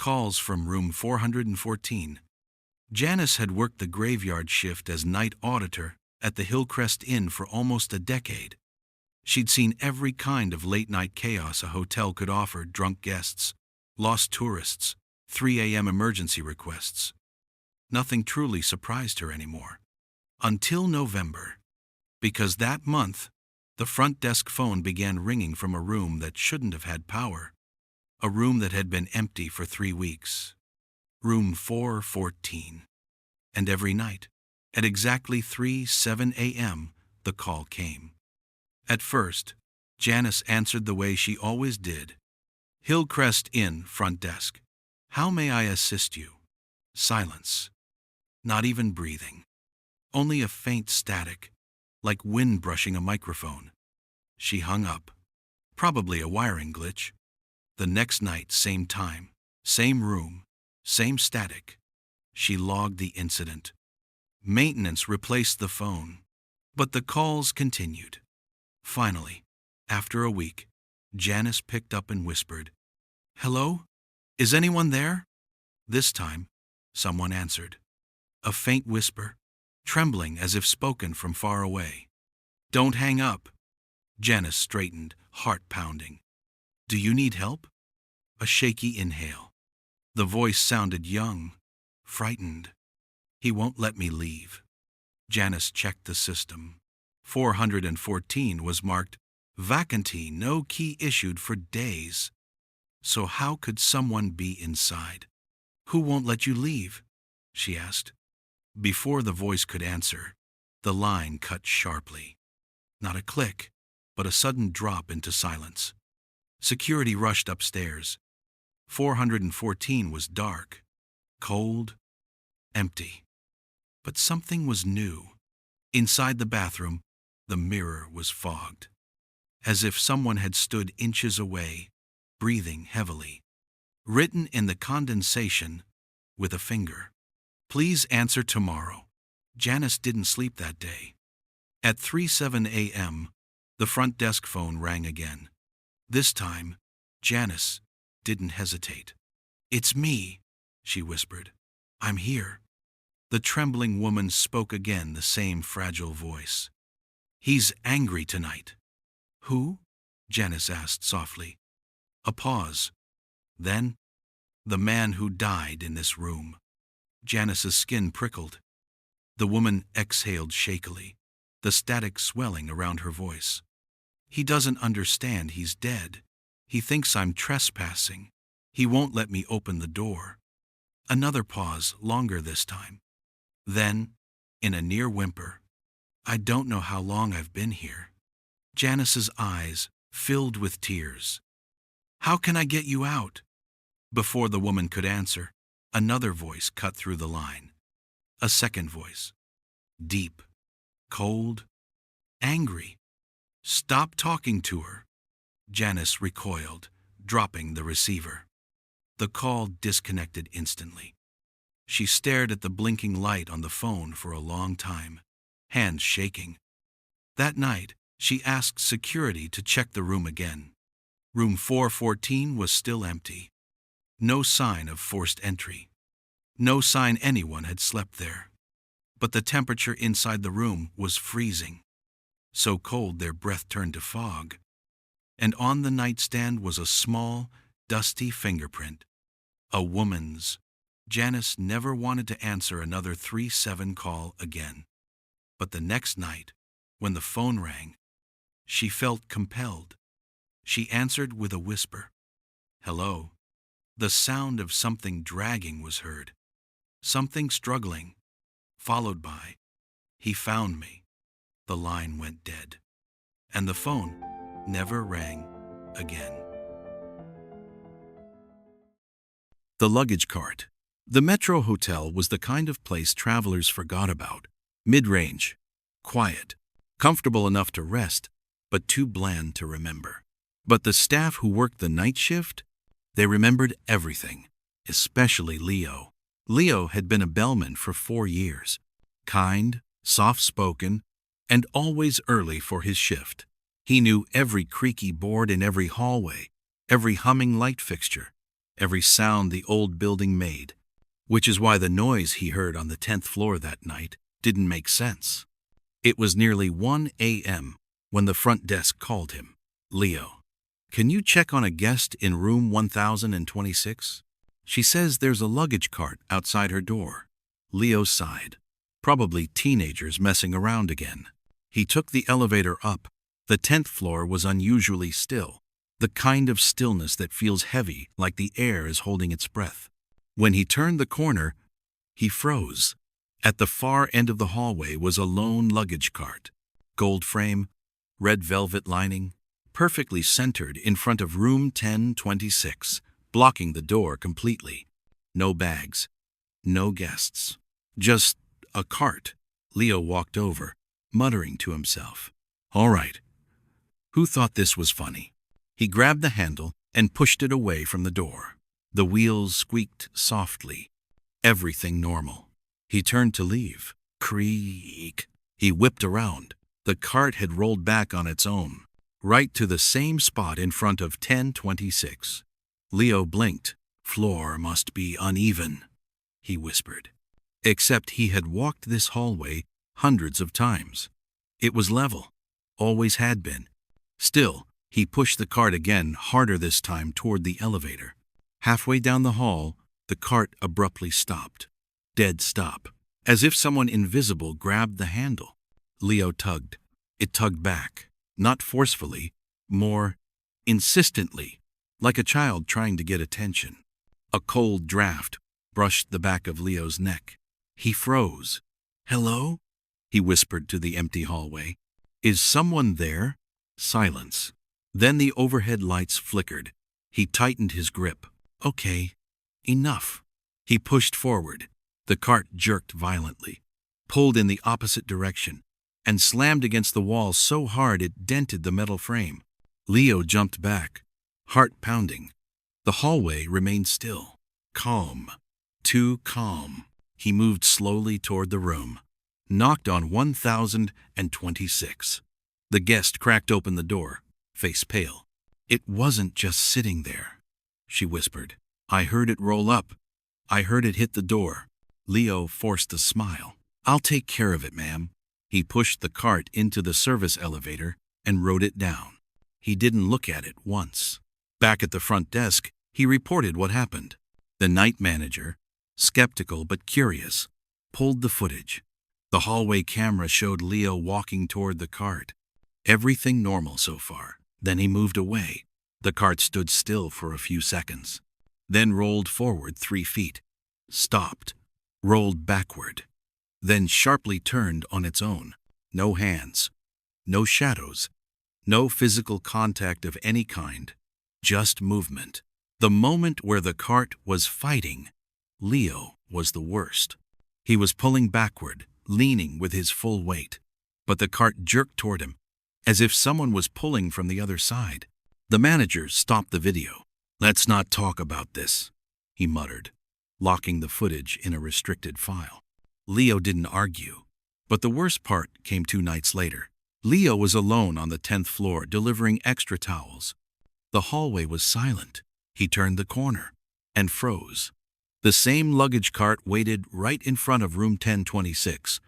Calls from room 414. Janice had worked the graveyard shift as night auditor at the Hillcrest Inn for almost a decade. She'd seen every kind of late-night chaos a hotel could offer: drunk guests, lost tourists, 3 a.m. emergency requests. Nothing truly surprised her anymore. Until November. Because that month, the front desk phone began ringing from a room that shouldn't have had power. A room that had been empty for 3 weeks. Room 414. And every night, at exactly 3:07 a.m., the call came. At first, Janice answered the way she always did. Hillcrest Inn, front desk. How may I assist you? Silence. Not even breathing. Only a faint static, like wind brushing a microphone. She hung up. Probably a wiring glitch. The next night, same time, same room, same static. She logged the incident. Maintenance replaced the phone, but the calls continued. Finally, after a week, Janice picked up and whispered, "Hello? Is anyone there?" This time, someone answered. A faint whisper, trembling as if spoken from far away. "Don't hang up." Janice straightened, heart pounding. "Do you need help?" A shaky inhale. The voice sounded young, frightened. "He won't let me leave." Janice checked the system. 414 was marked vacantee, no key issued for days. So how could someone be inside? "Who won't let you leave?" she asked. Before the voice could answer, the line cut sharply. Not a click, but a sudden drop into silence. Security rushed upstairs. 414 was dark, cold, empty. But something was new. Inside the bathroom, the mirror was fogged, as if someone had stood inches away, breathing heavily. Written in the condensation with a finger, "Please answer tomorrow." Janice didn't sleep that day. At 3:07 a.m., the front desk phone rang again. This time, Janice didn't hesitate. "It's me," she whispered. "I'm here." The trembling woman spoke again, the same fragile voice. "He's angry tonight." "Who?" Janice asked softly. A pause. Then, "The man who died in this room." Janice's skin prickled. The woman exhaled shakily, the static swelling around her voice. "He doesn't understand he's dead. He thinks I'm trespassing. He won't let me open the door." Another pause, longer this time. Then, in a near whimper, "I don't know how long I've been here." Janice's eyes filled with tears. "How can I get you out?" Before the woman could answer, another voice cut through the line. A second voice. Deep, cold, angry. "Stop talking to her." Janice recoiled, dropping the receiver. The call disconnected instantly. She stared at the blinking light on the phone for a long time, hands shaking. That night, she asked security to check the room again. Room 414 was still empty. No sign of forced entry. No sign anyone had slept there. But the temperature inside the room was freezing. So cold their breath turned to fog. And on the nightstand was a small, dusty fingerprint. A woman's. Janice never wanted to answer another 3-7 call again. But the next night, when the phone rang, she felt compelled. She answered with a whisper. "Hello." The sound of something dragging was heard. Something struggling, followed by, "He found me." The line went dead. And the phone never rang again. The luggage cart. The Metro Hotel was the kind of place travelers forgot about. Mid-range, quiet, comfortable enough to rest, but too bland to remember. But the staff who worked the night shift, they remembered everything, especially Leo. Leo had been a bellman for 4 years, kind, soft-spoken, and always early for his shift. He knew every creaky board in every hallway, every humming light fixture. every sound the old building made, which is why the noise he heard on the 10th floor that night didn't make sense. It was nearly 1 a.m. when the front desk called him. "Leo, can you check on a guest in room 1026? She says there's a luggage cart outside her door." Leo sighed. Probably teenagers messing around again. He took the elevator up. The 10th floor was unusually still, the kind of stillness that feels heavy, like the air is holding its breath. When he turned the corner, he froze. At the far end of the hallway was a lone luggage cart. Gold frame, red velvet lining, perfectly centered in front of room 1026, blocking the door completely. No bags, no guests. Just a cart. Leo walked over, muttering to himself. "All right. Who thought this was funny?" He grabbed the handle and pushed it away from the door. The wheels squeaked softly. Everything normal. He turned to leave. Creak. He whipped around. The cart had rolled back on its own, right to the same spot in front of 1026. Leo blinked. "Floor must be uneven," he whispered. Except he had walked this hallway hundreds of times. It was level. Always had been. Still, he pushed the cart again, harder this time toward the elevator. Halfway down the hall, the cart abruptly stopped. Dead stop. As if someone invisible grabbed the handle. Leo tugged. It tugged back. Not forcefully, more insistently, like a child trying to get attention. A cold draft brushed the back of Leo's neck. He froze. "Hello?" he whispered to the empty hallway. "Is someone there?" Silence. Then the overhead lights flickered. He tightened his grip. "Okay, enough." He pushed forward. The cart jerked violently, pulled in the opposite direction, and slammed against the wall so hard it dented the metal frame. Leo jumped back, heart pounding. The hallway remained still. Calm. Too calm. He moved slowly toward the room. Knocked on 1026. The guest cracked open the door, face pale. "It wasn't just sitting there," she whispered. "I heard it roll up. I heard it hit the door." Leo forced a smile. "I'll take care of it, ma'am." He pushed the cart into the service elevator and rode it down. He didn't look at it once. Back at the front desk, he reported what happened. The night manager, skeptical but curious, pulled the footage. The hallway camera showed Leo walking toward the cart. Everything normal so far. Then he moved away. The cart stood still for a few seconds, then rolled forward 3 feet, stopped, rolled backward, then sharply turned on its own. No hands, no shadows, no physical contact of any kind, just movement. The moment where the cart was fighting, Leo was the worst. He was pulling backward, leaning with his full weight, but the cart jerked toward him, as if someone was pulling from the other side. The manager stopped the video. "Let's not talk about this," he muttered, locking the footage in a restricted file. Leo didn't argue, but the worst part came 2 nights later. Leo was alone on the 10th floor delivering extra towels. The hallway was silent. He turned the corner and froze. The same luggage cart waited right in front of room 1026,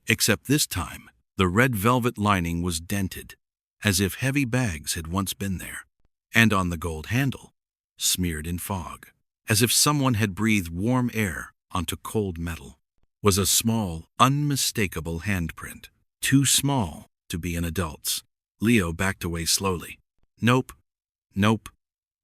except this time the red velvet lining was dented, as if heavy bags had once been there, and on the gold handle, smeared in fog, as if someone had breathed warm air onto cold metal, was a small, unmistakable handprint, too small to be an adult's. Leo backed away slowly. Nope, nope,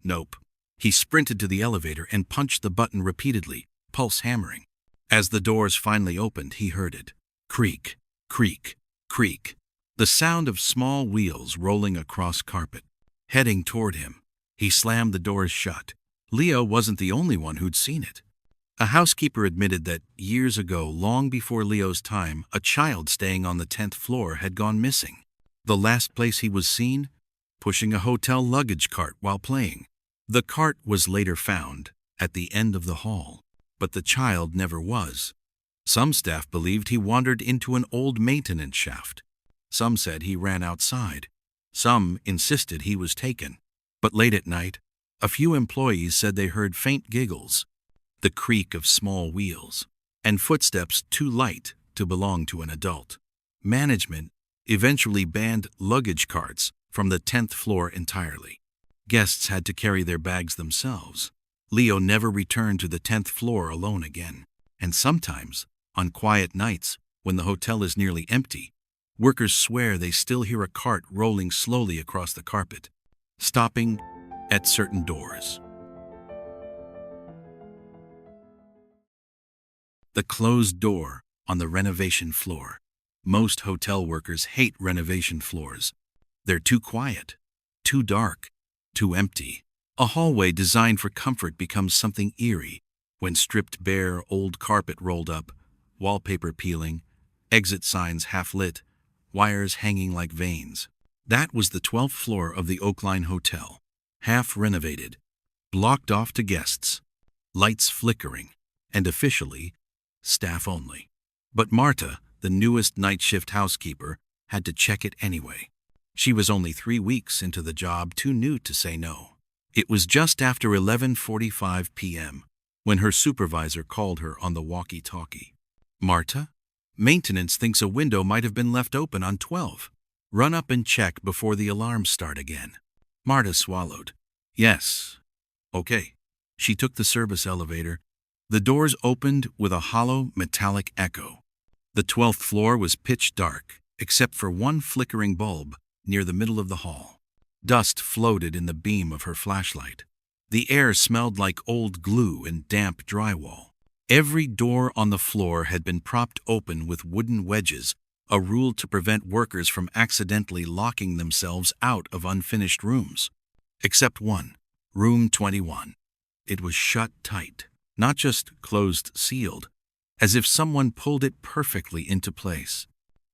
nope. He sprinted to the elevator and punched the button repeatedly, pulse hammering. As the doors finally opened, he heard it. Creak, creak, creak. The sound of small wheels rolling across carpet, heading toward him. He slammed the doors shut. Leo wasn't the only one who'd seen it. A housekeeper admitted that years ago, long before Leo's time, a child staying on the 10th floor had gone missing. The last place he was seen, pushing a hotel luggage cart while playing. The cart was later found at the end of the hall, but the child never was. Some staff believed he wandered into an old maintenance shaft. Some said he ran outside. Some insisted he was taken. But late at night, A few employees said they heard faint giggles, the creak of small wheels, and footsteps too light to belong to an adult. Management eventually banned luggage carts from the 10th floor entirely. Guests had to carry their bags themselves. Leo never returned to the 10th floor alone again. And sometimes, on quiet nights, when the hotel is nearly empty, workers swear they still hear a cart rolling slowly across the carpet, stopping at certain doors. The closed door on the renovation floor. Most hotel workers hate renovation floors. They're too quiet, too dark, too empty. A hallway designed for comfort becomes something eerie when stripped bare, old carpet rolled up, wallpaper peeling, exit signs half lit, wires hanging like veins. That was the 12th floor of the Oakline Hotel, half renovated, blocked off to guests, lights flickering, and officially, staff only. But Marta, the newest night shift housekeeper, had to check it anyway. She was only 3 weeks into the job, too new to say no. It was just after 11:45 p.m. when her supervisor called her on the walkie-talkie. "Marta, maintenance thinks a window might have been left open on 12. Run up and check before the alarms start again." Marta swallowed. "Yes. Okay." She took the service elevator. The doors opened with a hollow, metallic echo. The 12th floor was pitch dark, except for one flickering bulb near the middle of the hall. Dust floated in the beam of her flashlight. The air smelled like old glue and damp drywall. Every door on the floor had been propped open with wooden wedges, a rule to prevent workers from accidentally locking themselves out of unfinished rooms. Except one, room 21. It was shut tight, not just closed sealed, as if someone pulled it perfectly into place.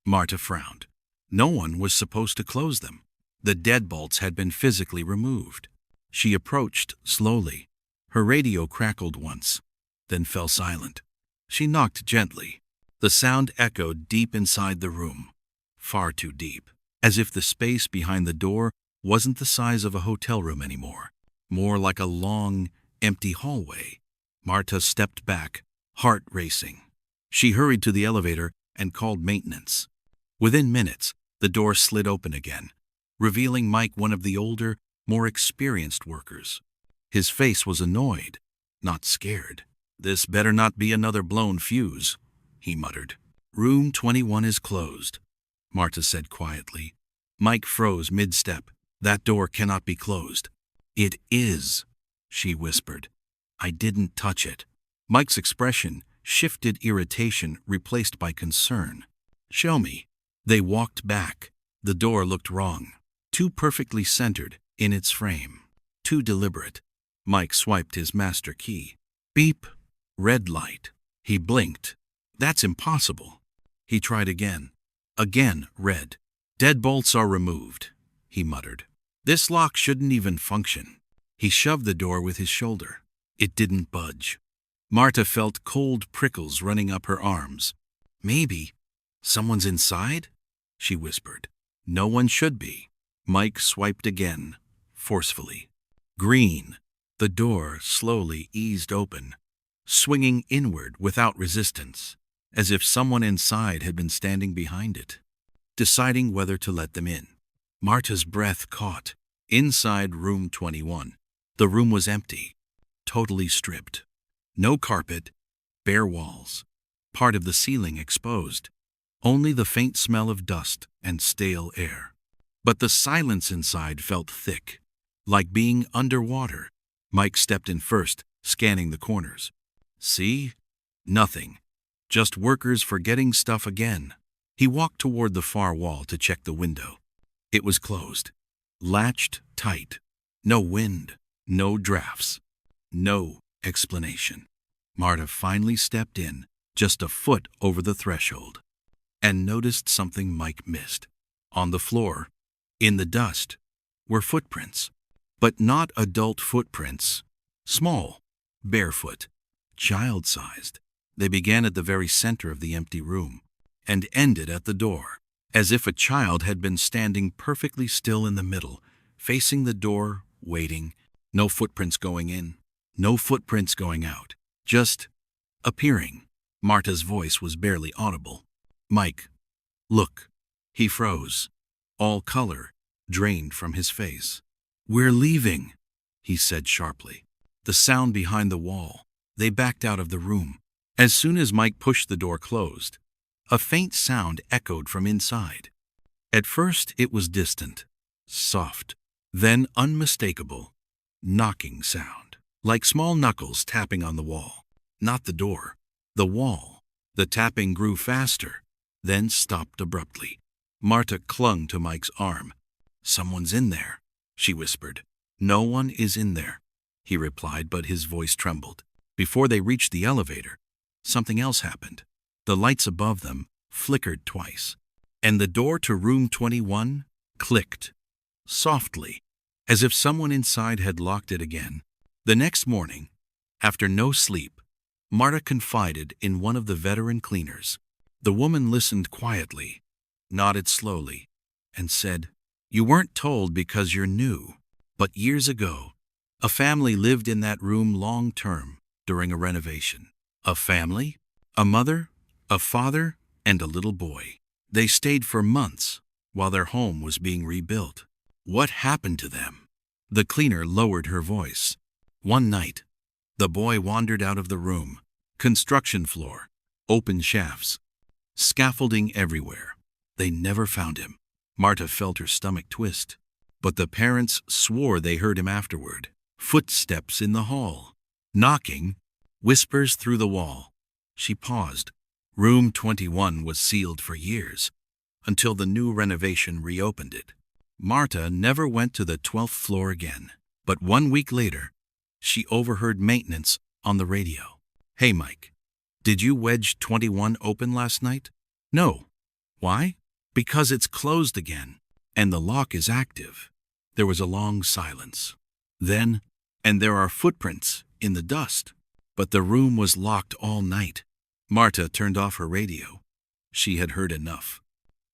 Marta frowned. No one was supposed to close them. The deadbolts had been physically removed. She approached slowly. Her radio crackled once, then fell silent. She knocked gently. The sound echoed deep inside the room, far too deep, as if the space behind the door wasn't the size of a hotel room anymore, more like a long, empty hallway. Marta stepped back, heart racing. She hurried to the elevator and called maintenance. Within minutes, the door slid open again, revealing Mike, one of the older, more experienced workers. His face was annoyed, not scared. "This better not be another blown fuse," he muttered. "Room 21 is closed," Marta said quietly. Mike froze mid-step. "That door cannot be closed." "It is," she whispered. "I didn't touch it." Mike's expression shifted, irritation replaced by concern. "Show me." They walked back. The door looked wrong. Too perfectly centered in its frame. Too deliberate. Mike swiped his master key. Beep. Red light. He blinked. "That's impossible." He tried again. Again, red. "Deadbolts are removed," he muttered. "This lock shouldn't even function." He shoved the door with his shoulder. It didn't budge. Marta felt cold prickles running up her arms. "Maybe someone's inside?" she whispered. "No one should be." Mike swiped again, forcefully. Green. The door slowly eased open, swinging inward without resistance, as if someone inside had been standing behind it, deciding whether to let them in. Marta's breath caught. Inside room 21, the room was empty, totally stripped. No carpet, bare walls, part of the ceiling exposed. Only the faint smell of dust and stale air. But the silence inside felt thick, like being underwater. Mike stepped in first, scanning the corners. "See? Nothing. Just workers forgetting stuff again." He walked toward the far wall to check the window. It was closed, latched tight. No wind, no drafts, no explanation. Marta finally stepped in, just a foot over the threshold, and noticed something Mike missed. On the floor, in the dust, were footprints, but not adult footprints. Small, barefoot, child-sized. They began at the very center of the empty room and ended at the door, as if a child had been standing perfectly still in the middle, facing the door, waiting. No footprints going in, no footprints going out. Just appearing. Marta's voice was barely audible. Mike, look. He froze. All color drained from his face. We're leaving, he said sharply. The sound behind the wall. They backed out of the room. As soon as Mike pushed the door closed, a faint sound echoed from inside. At first it was distant, soft, then unmistakable, knocking sound, like small knuckles tapping on the wall. Not the door, the wall. The tapping grew faster, then stopped abruptly. Marta clung to Mike's arm. Someone's in there, she whispered. No one is in there, he replied, but his voice trembled. Before they reached the elevator, something else happened. The lights above them flickered twice, and the door to room 21 clicked, softly, as if someone inside had locked it again. The next morning, after no sleep, Marta confided in one of the veteran cleaners. The woman listened quietly, nodded slowly, and said, "You weren't told because you're new, but years ago, a family lived in that room long-term during a renovation. A family? A mother, a father, and a little boy. They stayed for months while their home was being rebuilt. What happened to them?" The cleaner lowered her voice. One night, the boy wandered out of the room. Construction floor, open shafts, scaffolding everywhere. They never found him. Marta felt her stomach twist, but the parents swore they heard him afterward. Footsteps in the hall, knocking, whispers through the wall. She paused. Room 21 was sealed for years, until the new renovation reopened it. Marta never went to the 12th floor again, but 1 week later, she overheard maintenance on the radio. "Hey, Mike, did you wedge 21 open last night?" "No." "Why?" "Because it's closed again, and the lock is active." There was a long silence. Then, "And there are footprints in the dust." But the room was locked all night. Marta turned off her radio. She had heard enough.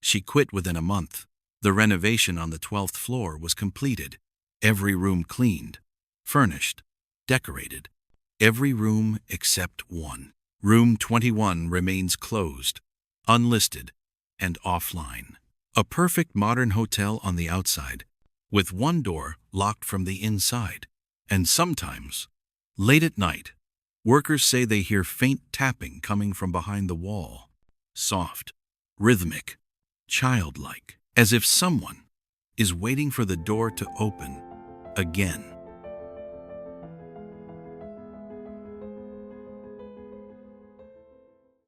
She quit within a month. The renovation on the 12th floor was completed. Every room cleaned, furnished, decorated. Every room except one. Room 21 remains closed, unlisted, and offline. A perfect modern hotel on the outside, with one door locked from the inside. And sometimes, late at night, workers say they hear faint tapping coming from behind the wall. Soft, rhythmic, childlike, as if someone is waiting for the door to open again.